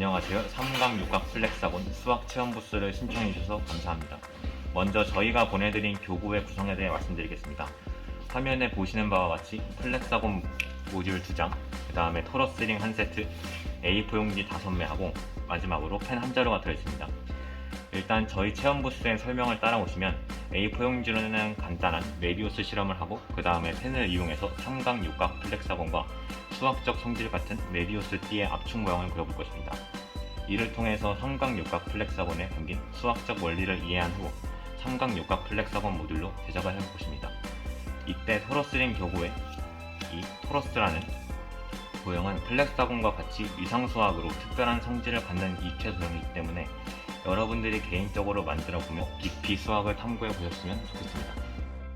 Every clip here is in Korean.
안녕하세요. 삼각육각 플렉사곤 수학 체험 부스를 신청해 주셔서 감사합니다. 먼저 저희가 보내드린 교구의 구성에 대해 말씀드리겠습니다. 화면에 보시는 바와 같이 플렉사곤 모듈 2장, 그 다음에 토러스링 1세트, A4 용지 5매하고 마지막으로 펜 한 자루가 들어있습니다. 일단 저희 체험 부스의 설명을 따라오시면 A4 용지로는 간단한 메비우스 실험을 하고 그 다음에 펜을 이용해서 삼각육각 플렉사곤과 수학적 성질 같은 메비우스 띠의 압축 모형을 그려볼 것입니다. 이를 통해서 삼각육각 플렉사곤에 담긴 수학적 원리를 이해한 후 삼각육각 플렉사곤 모듈로 제작을 해볼 것입니다. 이때 토러스링 교구의 이 토러스라는 도형은 플렉사곤과 같이 위상수학으로 특별한 성질을 갖는 이체 도형이기 때문에 여러분들이 개인적으로 만들어보며 깊이 수학을 탐구해 보셨으면 좋겠습니다.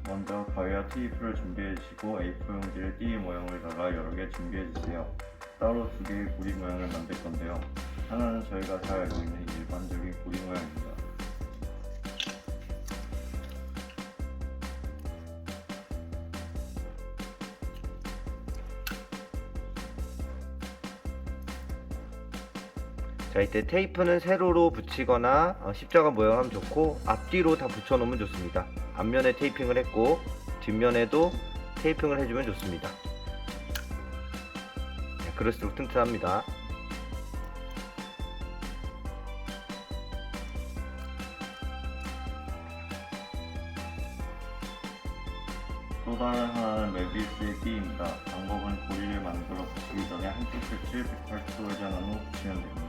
먼저 가위와 테이프를 준비해 주시고 A4 용지를 띠 모형을 달아 여러 개 준비해 주세요. 따로 두 개의 고리 모양을 만들 건데요. 하나는 저희가 잘 알고 있는 일반적인 고리 모양입니다. 자, 이때 테이프는 세로로 붙이거나 십자가 모양하면 좋고 앞뒤로 다 붙여놓으면 좋습니다. 앞면에 테이핑을 했고 뒷면에도 테이핑을 해주면 좋습니다. 네, 그럴수록 튼튼합니다. 또 다른 하나는 메비우스의 띠입니다. 방법은 고리를 만들어 붙이기 전에 한쪽 끝을 180도 회전한 후 붙이면 됩니다.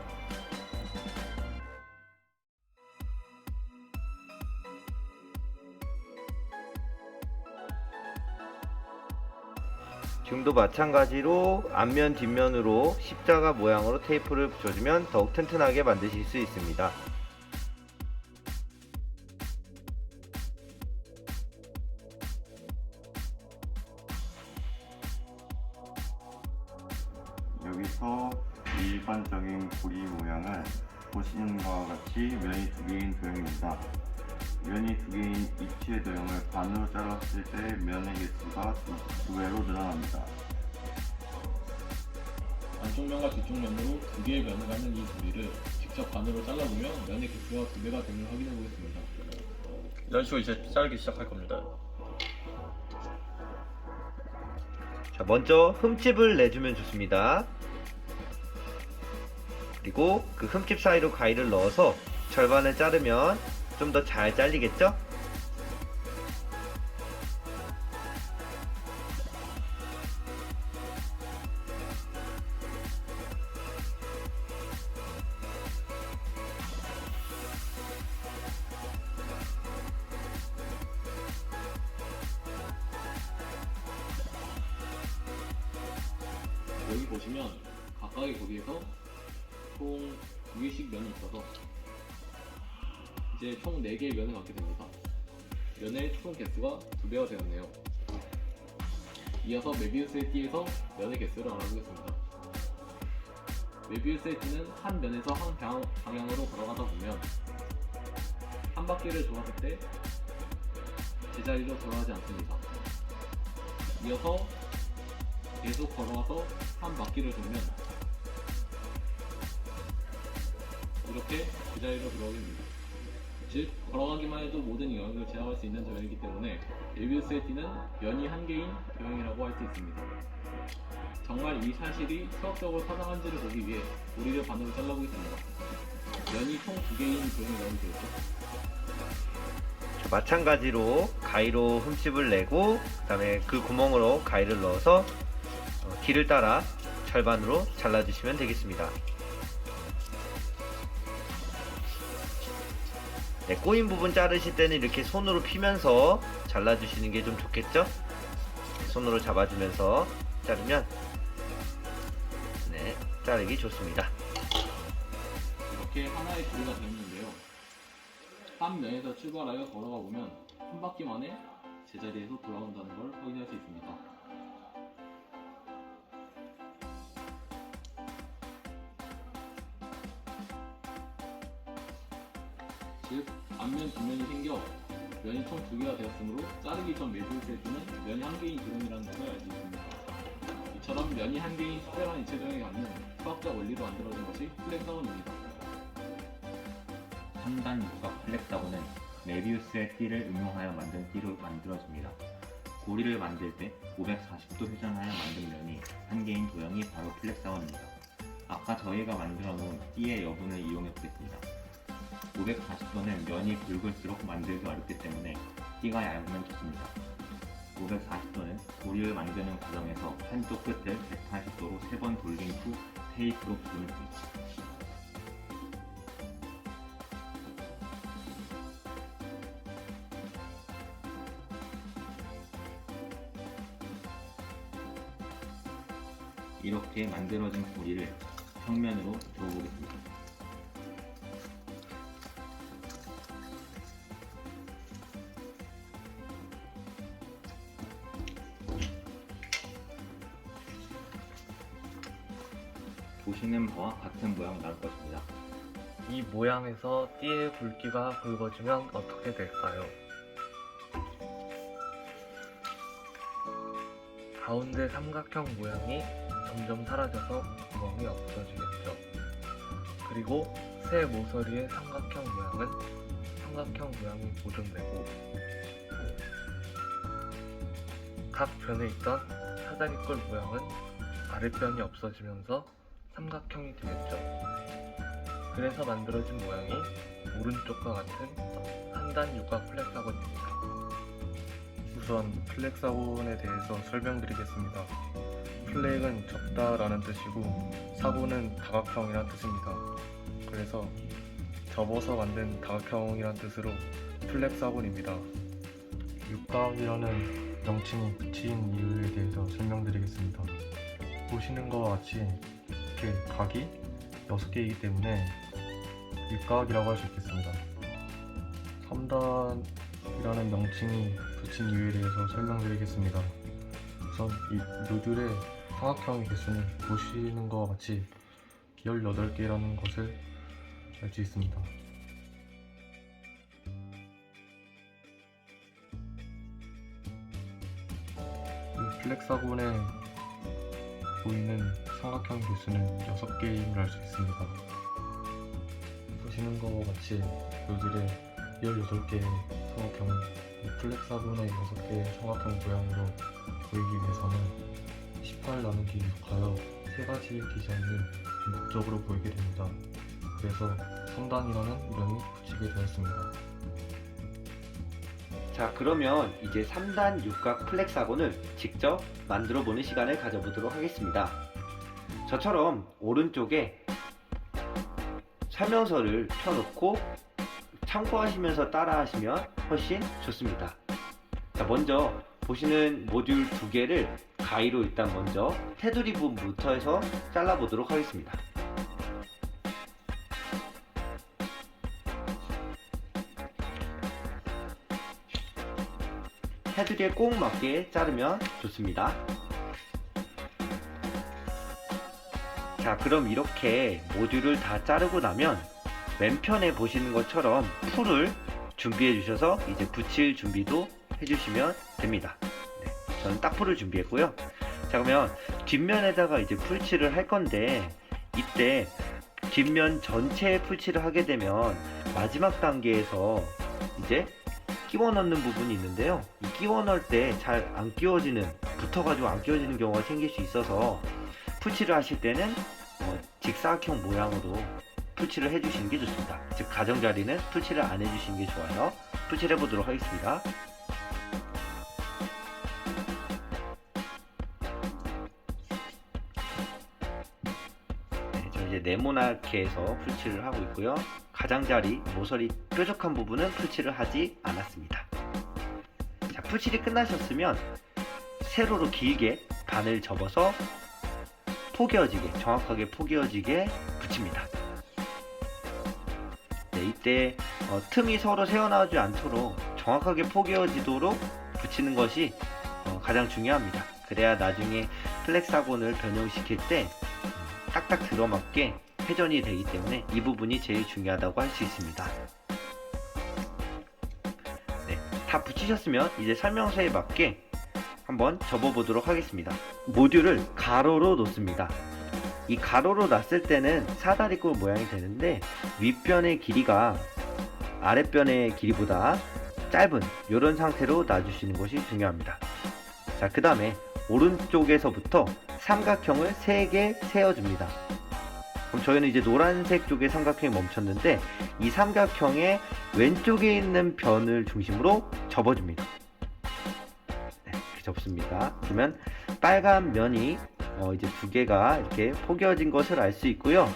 지금도 마찬가지로 앞면 뒷면으로 십자가 모양으로 테이프를 붙여주면 더욱 튼튼하게 만드실 수 있습니다. 여기서 일반적인 고리 모양은 보시는 것과 같이 면이 두 개인 도형입니다. 면이 두 개인 이치의 도형을 반으로 잘랐을 때 면의 개수가 두 배로 늘어납니다. 안쪽 면과 뒤쪽 면으로 두 개의 면을 갖는 이 고리를 직접 반으로 잘라보면 면의 개수가 두 배가 됨을 확인해 보겠습니다. 이런 식으로 이제 자르기 시작할 겁니다. 자, 먼저 흠집을 내주면 좋습니다. 그리고 그 흠집 사이로 가위를 넣어서 절반을 자르면 좀 더 잘 잘리겠죠? 여기 보시면 각각의 고리에서 총 2개씩 면이 있어서 이제 총 4개의 면을 갖게 됩니다. 면의 총 개수가 2배가 되었네요. 이어서 메비우스의 띠에서 면의 개수를 알아보겠습니다. 메비우스의 띠는 한 면에서 한 방향으로 걸어가다 보면 한 바퀴를 돌았을 때 제자리로 돌아가지 않습니다. 이어서 계속 걸어와서 한 바퀴를 돌면 이렇게 제자리로 들어오게 됩니다. 즉, 걸어가기만 해도 모든 영역을 제어할 수 있는 도형이기 때문에 메비우스의 띠는 면이 한 개인 도형이라고 할 수 있습니다. 정말 이 사실이 수학적으로 타당한지를 보기 위해 고리를 반으로 잘라보겠습니다. 면이 총 2개인 도형이 나오면 되겠죠? 자, 마찬가지로 가위로 흠집을 내고 그 다음에 그 구멍으로 가위를 넣어서 길을 따라 절반으로 잘라주시면 되겠습니다. 네, 꼬인 부분 자르실 때는 이렇게 손으로 피면서 잘라주시는 게 좀 좋겠죠? 손으로 잡아주면서 자르면 네, 자르기 좋습니다. 이렇게 하나의 고리가 되었는데요. 한 면에서 출발하여 걸어가 보면 한 바퀴 만에 제자리에서 돌아온다는 걸 확인할 수 있습니다. 즉, 앞면 뒷면이 생겨 면이 총 2개가 되었으므로 자르기 전 메비우스의 띠는 면이 한 개인 도형이라는 것을 알 수 있습니다. 이처럼 면이 한 개인 특별한 이체 도형이 갖는 수학적 원리로 만들어진 것이 플렉사곤입니다. 3단 육각 플렉사곤은 메비우스의 띠를 응용하여 만든 띠로 만들어집니다. 고리를 만들 때 540도 회전하여 만든 면이 한 개인 도형이 바로 플렉사곤입니다. 아까 저희가 만들어 놓은 띠의 여분을 이용해 보겠습니다. 540도는 면이 굵을수록 만들기 어렵기 때문에 띠가 얇으면 좋습니다. 540도는 고리를 만드는 과정에서 한쪽 끝을 180도로 3번 돌린 후 테이프로 붙이면 됩니다. 이렇게 만들어진 고리를 평면으로 그어보겠습니다. 보시는 바와 같은 모양이 나올 것입니다. 이 모양에서 띠의 굵기가 굵어지면 어떻게 될까요? 가운데 삼각형 모양이 점점 사라져서 구멍이 없어지겠죠. 그리고 새 모서리의 삼각형 모양은 삼각형 모양이 보존되고 각 변에 있던 사다리꼴 모양은 아랫변이 없어지면서 삼각형이 되겠죠. 그래서 만들어진 모양이 오른쪽과 같은 3단 육각 플렉사곤입니다. 우선 플렉사곤에 대해서 설명드리겠습니다. 플렉은 접다라는 뜻이고 사곤은 다각형이란 뜻입니다. 그래서 접어서 만든 다각형이란 뜻으로 플렉사곤입니다. 육각이라는 명칭이 붙인 이유에 대해서 설명드리겠습니다. 보시는 것과 같이 이렇게 각이 6개이기 때문에 육각이라고 할 수 있겠습니다. 3단이라는 명칭이 붙인 이유에 대해서 설명드리겠습니다. 우선 이 묘들의 삼각형의 개수는 보시는 것과 같이 18개라는 것을 알 수 있습니다. 이 플렉사곤에 보이는 삼각형 개수는 6개임을 알 수 있습니다. 보시는 것과 같이 묘들의 18개의 삼각형은 이 플렉사곤의 6개의 삼각형 모양으로 보이기 위해서는 18 나누기 6하여 3가지의 기전이 중복적으로 보이게 됩니다. 그래서 3단이라는 이름이 붙이게 되었습니다. 자, 그러면 이제 3단 육각 플렉사곤을 직접 만들어 보는 시간을 가져보도록 하겠습니다. 저처럼 오른쪽에 설명서를 펴놓고 참고하시면서 따라하시면 훨씬 좋습니다. 자, 먼저 보시는 모듈 2개를 가위로 일단 먼저 테두리 부분부터 해서 잘라보도록 하겠습니다. 테두리에 꼭 맞게 자르면 좋습니다. 자, 그럼 이렇게 모듈을 다 자르고 나면 왼편에 보시는 것처럼 풀을 준비해 주셔서 이제 붙일 준비도 해주시면 됩니다. 네, 저는 딱풀을 준비했고요. 자, 그러면 뒷면에다가 이제 풀칠을 할 건데, 이때 뒷면 전체에 풀칠을 하게 되면 마지막 단계에서 이제 끼워 넣는 부분이 있는데요. 이 끼워 넣을 때 잘 안 끼워지는, 붙어가지고 안 끼워지는 경우가 생길 수 있어서 풀칠을 하실 때는 직사각형 모양으로 풀칠을 해주시는 게 좋습니다. 즉, 가정자리는 풀칠을 안 해주시는 게 좋아요. 풀칠해 보도록 하겠습니다. 네, 저 이제 네모나게 해서 풀칠을 하고 있고요. 가장자리, 모서리 뾰족한 부분은 풀칠을 하지 않았습니다. 자, 풀칠이 끝나셨으면 세로로 길게 반을 접어서 포개어지게, 정확하게 포개어지게 붙입니다. 네, 이때 틈이 서로 새어나오지 않도록 정확하게 포개어지도록 붙이는 것이 가장 중요합니다. 그래야 나중에 플렉사곤을 변형시킬 때 딱딱 들어맞게 회전이 되기 때문에 이 부분이 제일 중요하다고 할 수 있습니다. 네, 다 붙이셨으면 이제 설명서에 맞게 한번 접어보도록 하겠습니다. 모듈을 가로로 놓습니다. 이 가로로 놨을 때는 사다리꼴 모양이 되는데 윗변의 길이가 아랫변의 길이보다 짧은 이런 상태로 놔주시는 것이 중요합니다. 자, 그 다음에 오른쪽에서부터 삼각형을 3개 세워줍니다. 그럼 저희는 이제 노란색 쪽에 삼각형이 멈췄는데 이 삼각형의 왼쪽에 있는 변을 중심으로 접어줍니다. 네, 이렇게 접습니다. 그러면 빨간 면이 이제 2개가 이렇게 포개어진 것을 알 수 있고요.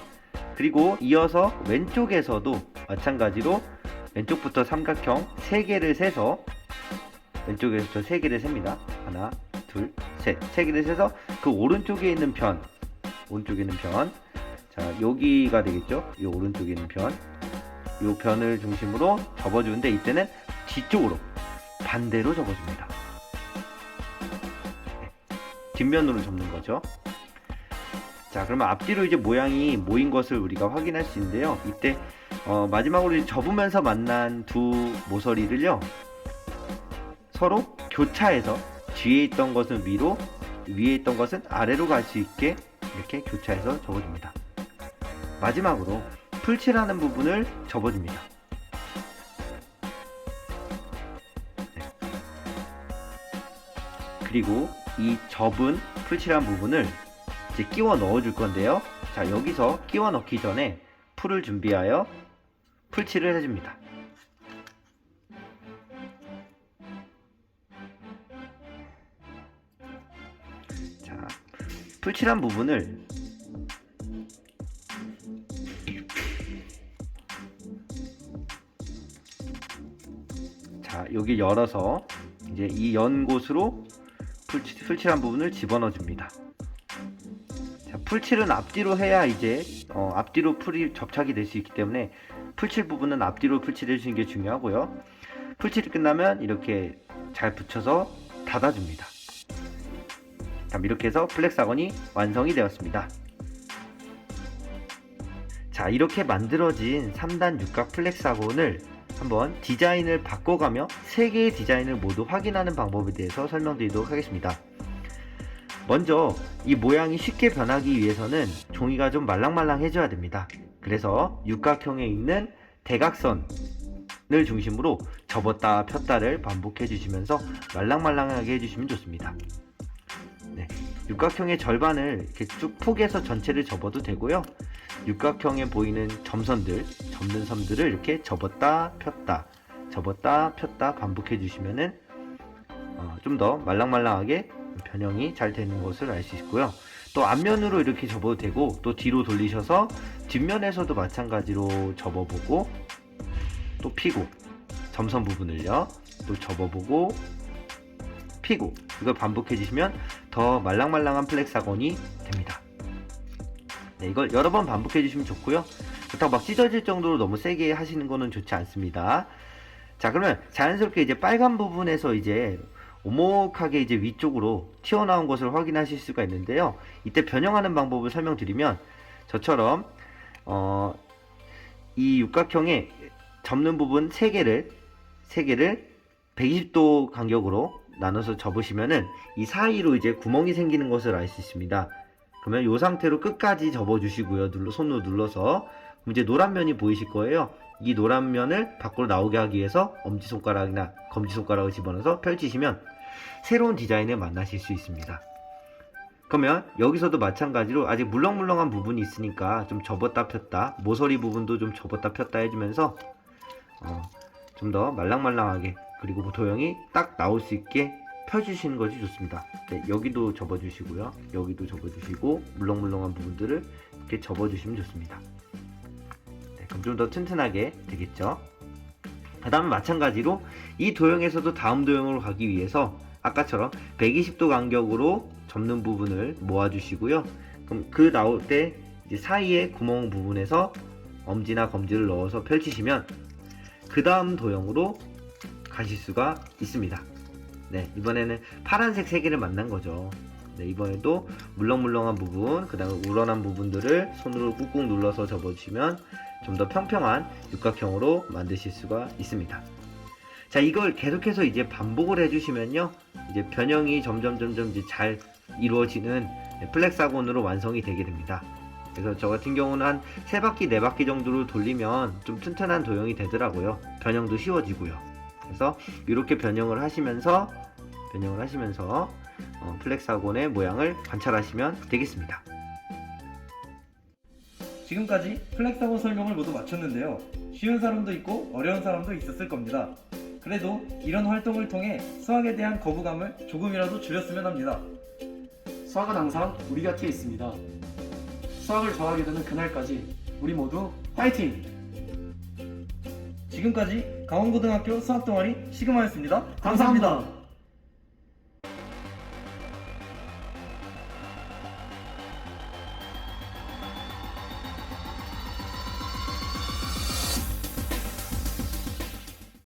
그리고 이어서 왼쪽에서도 마찬가지로 왼쪽부터 삼각형 3개를 세서 왼쪽에서부터 3개를 셉니다. 하나, 둘, 셋. 3개를 세서 그 오른쪽에 있는 변, 자, 여기가 되겠죠? 이 오른쪽에 있는 변, 이 변을 중심으로 접어주는데 이때는 뒤쪽으로 반대로 접어줍니다. 네. 뒷면으로 접는 거죠. 자, 그러면 앞뒤로 이제 모양이 모인 것을 우리가 확인할 수 있는데요. 이때 마지막으로 이제 접으면서 만난 두 모서리를요, 서로 교차해서 뒤에 있던 것은 위로, 위에 있던 것은 아래로 갈 수 있게 이렇게 교차해서 접어줍니다. 마지막으로 풀칠하는 부분을 접어줍니다. 네. 그리고 이 접은 풀칠한 부분을 이제 끼워 넣어 줄 건데요. 자, 여기서 끼워 넣기 전에 풀을 준비하여 풀칠을 해줍니다. 자, 풀칠한 부분을 자, 여기 열어서 이제 이 연 곳으로 풀칠한 부분을 집어넣어 줍니다. 자, 풀칠은 앞뒤로 해야 이제 앞뒤로 풀이 접착이 될 수 있기 때문에 풀칠 부분은 앞뒤로 풀칠해 주시는 게 중요하고요. 풀칠이 끝나면 이렇게 잘 붙여서 닫아줍니다. 자, 이렇게 해서 플렉사건이 완성이 되었습니다. 자, 이렇게 만들어진 3단 육각 플렉사곤을 한번 디자인을 바꿔가며 3개의 디자인을 모두 확인하는 방법에 대해서 설명드리도록 하겠습니다. 먼저 이 모양이 쉽게 변하기 위해서는 종이가 좀 말랑말랑해져야 됩니다. 그래서 육각형에 있는 대각선을 중심으로 접었다 폈다를 반복해 주시면서 말랑말랑하게 해주시면 좋습니다. 네, 육각형의 절반을 이렇게 쭉 포개서 전체를 접어도 되고요. 육각형에 보이는 점선들, 접는 선들을 이렇게 접었다 폈다 반복해 주시면은 좀 더 말랑말랑하게 변형이 잘 되는 것을 알 수 있고요. 또 앞면으로 이렇게 접어도 되고, 또 뒤로 돌리셔서 뒷면에서도 마찬가지로 접어보고 또 피고, 점선 부분을요 또 접어보고 피고, 이걸 반복해 주시면 더 말랑말랑한 플렉사곤이 됩니다. 네, 이걸 여러 번 반복해 주시면 좋고요. 그렇다고 막 찢어질 정도로 너무 세게 하시는 거는 좋지 않습니다. 자, 그러면 자연스럽게 이제 빨간 부분에서 이제 오목하게 이제 위쪽으로 튀어나온 것을 확인하실 수가 있는데요. 이때 변형하는 방법을 설명드리면, 저처럼 이 육각형의 접는 부분 3개를 120도 간격으로 나눠서 접으시면은 이 사이로 이제 구멍이 생기는 것을 알 수 있습니다. 그러면 이 상태로 끝까지 접어주시고요. 손으로 눌러서. 그럼 이제 노란 면이 보이실 거예요. 이 노란 면을 밖으로 나오게 하기 위해서 엄지손가락이나 검지손가락을 집어넣어서 펼치시면 새로운 디자인을 만나실 수 있습니다. 그러면 여기서도 마찬가지로 아직 물렁물렁한 부분이 있으니까 좀 접었다 폈다, 모서리 부분도 좀 접었다 폈다 해주면서 좀 더 말랑말랑하게, 그리고 도형이 딱 나올 수 있게 펴주시는 것이 좋습니다. 네, 여기도 접어주시고요. 여기도 접어주시고, 물렁물렁한 부분들을 이렇게 접어주시면 좋습니다. 네, 그럼 좀 더 튼튼하게 되겠죠. 그 다음에 마찬가지로 이 도형에서도 다음 도형으로 가기 위해서 아까처럼 120도 간격으로 접는 부분을 모아주시고요. 그럼 그 나올 때 이제 사이에 구멍 부분에서 엄지나 검지를 넣어서 펼치시면 그 다음 도형으로 가실 수가 있습니다. 네, 이번에는 파란색 3개를 만난 거죠. 네, 이번에도 물렁물렁한 부분, 그 다음에 우러난 부분들을 손으로 꾹꾹 눌러서 접어주시면 좀 더 평평한 육각형으로 만드실 수가 있습니다. 자, 이걸 계속해서 이제 반복을 해주시면요, 이제 변형이 점점 이제 잘 이루어지는 플렉사곤으로 완성이 되게 됩니다. 그래서 저 같은 경우는 한 3바퀴 4바퀴 정도를 돌리면 좀 튼튼한 도형이 되더라고요. 변형도 쉬워지고요. 그래서 이렇게 변형을 하시면서 플렉사곤의 모양을 관찰하시면 되겠습니다. 지금까지 플렉사곤 설명을 모두 마쳤는데요. 쉬운 사람도 있고 어려운 사람도 있었을 겁니다. 그래도 이런 활동을 통해 수학에 대한 거부감을 조금이라도 줄였으면 합니다. 수학은 항상 우리 곁에 있습니다. 수학을 좋아하게 되는 그날까지 우리 모두 화이팅! 지금까지 강원고등학교 수학동아리 시그마였습니다. 감사합니다.